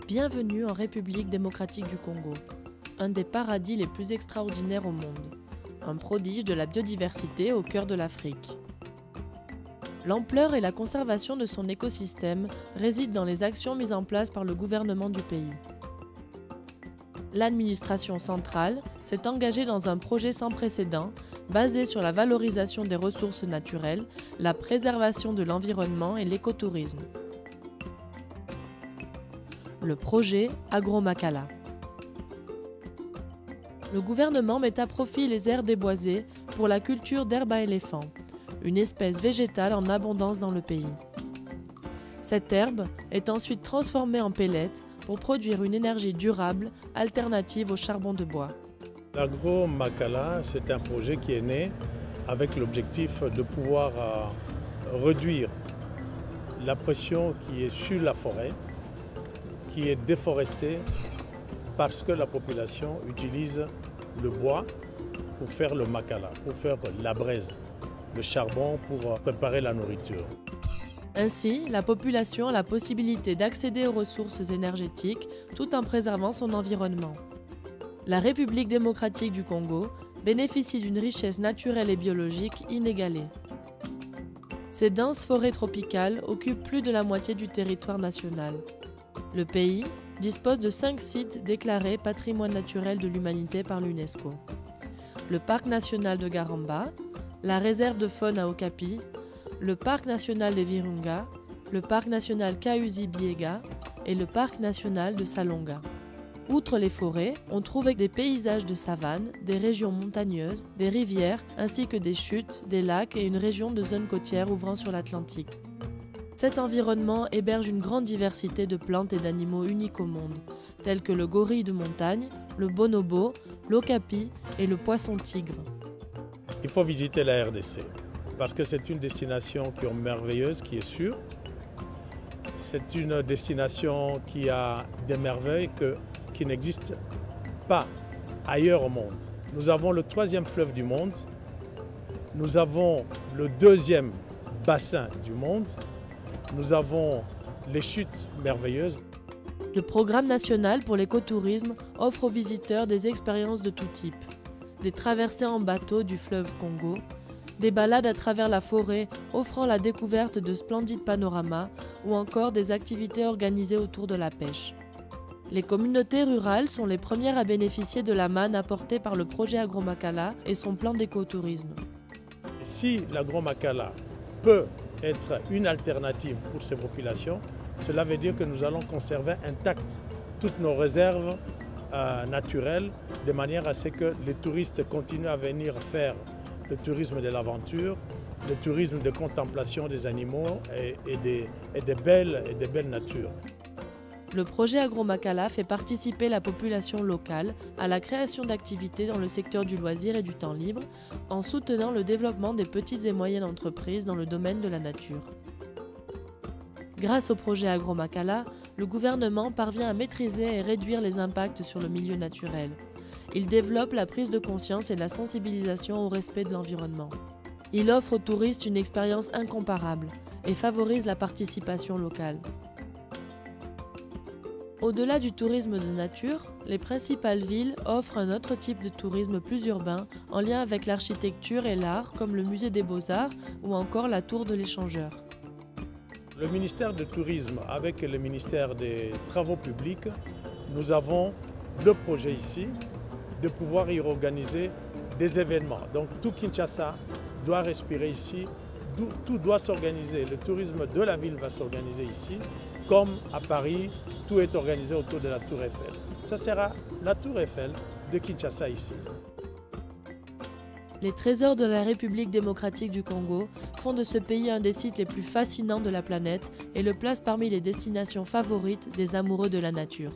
Bienvenue en République démocratique du Congo, un des paradis les plus extraordinaires au monde, un prodige de la biodiversité au cœur de l'Afrique. L'ampleur et la conservation de son écosystème résident dans les actions mises en place par le gouvernement du pays. L'administration centrale s'est engagée dans un projet sans précédent basé sur la valorisation des ressources naturelles, la préservation de l'environnement et l'écotourisme. Le projet Agromakala. Le gouvernement met à profit les aires déboisées pour la culture d'herbe à éléphant, une espèce végétale en abondance dans le pays. Cette herbe est ensuite transformée en pellets pour produire une énergie durable alternative au charbon de bois. L'Agromakala, c'est un projet qui est né avec l'objectif de pouvoir réduire la pression qui est sur la forêt, qui est déforestée parce que la population utilise le bois pour faire le makala, pour faire la braise, le charbon pour préparer la nourriture. Ainsi, la population a la possibilité d'accéder aux ressources énergétiques tout en préservant son environnement. La République démocratique du Congo bénéficie d'une richesse naturelle et biologique inégalée. Ces denses forêts tropicales occupent plus de la moitié du territoire national. Le pays dispose de 5 sites déclarés patrimoine naturel de l'humanité par l'UNESCO. Le parc national de Garamba, la réserve de faune à Okapi, le parc national des Virunga, le parc national Kahuzi-Biega et le parc national de Salonga. Outre les forêts, on trouve des paysages de savane, des régions montagneuses, des rivières ainsi que des chutes, des lacs et une région de zones côtières ouvrant sur l'Atlantique. Cet environnement héberge une grande diversité de plantes et d'animaux uniques au monde, tels que le gorille de montagne, le bonobo, l'okapi et le poisson-tigre. Il faut visiter la RDC parce que c'est une destination qui est merveilleuse, qui est sûre. C'est une destination qui a des merveilles qui n'existent pas ailleurs au monde. Nous avons le 3e fleuve du monde, nous avons le 2e bassin du monde, nous avons les chutes merveilleuses. Le programme national pour l'écotourisme offre aux visiteurs des expériences de tout type. Des traversées en bateau du fleuve Congo, des balades à travers la forêt offrant la découverte de splendides panoramas ou encore des activités organisées autour de la pêche. Les communautés rurales sont les premières à bénéficier de la manne apportée par le projet Agromakala et son plan d'écotourisme. Si l'Agromakala peut être une alternative pour ces populations, cela veut dire que nous allons conserver intactes toutes nos réserves naturelles de manière à ce que les touristes continuent à venir faire le tourisme de l'aventure, le tourisme de contemplation des animaux et des belles natures. Le projet Agromakala fait participer la population locale à la création d'activités dans le secteur du loisir et du temps libre en soutenant le développement des petites et moyennes entreprises dans le domaine de la nature. Grâce au projet Agromakala, le gouvernement parvient à maîtriser et réduire les impacts sur le milieu naturel. Il développe la prise de conscience et la sensibilisation au respect de l'environnement. Il offre aux touristes une expérience incomparable et favorise la participation locale. Au-delà du tourisme de nature, les principales villes offrent un autre type de tourisme plus urbain en lien avec l'architecture et l'art comme le musée des Beaux-Arts ou encore la tour de l'Échangeur. Le ministère du Tourisme avec le ministère des Travaux publics, nous avons le projet ici de pouvoir y organiser des événements. Donc tout Kinshasa doit respirer ici, tout doit s'organiser. Le tourisme de la ville va s'organiser ici, comme à Paris, tout est organisé autour de la Tour Eiffel. Ça sera la Tour Eiffel de Kinshasa ici. Les trésors de la République démocratique du Congo font de ce pays un des sites les plus fascinants de la planète et le placent parmi les destinations favorites des amoureux de la nature.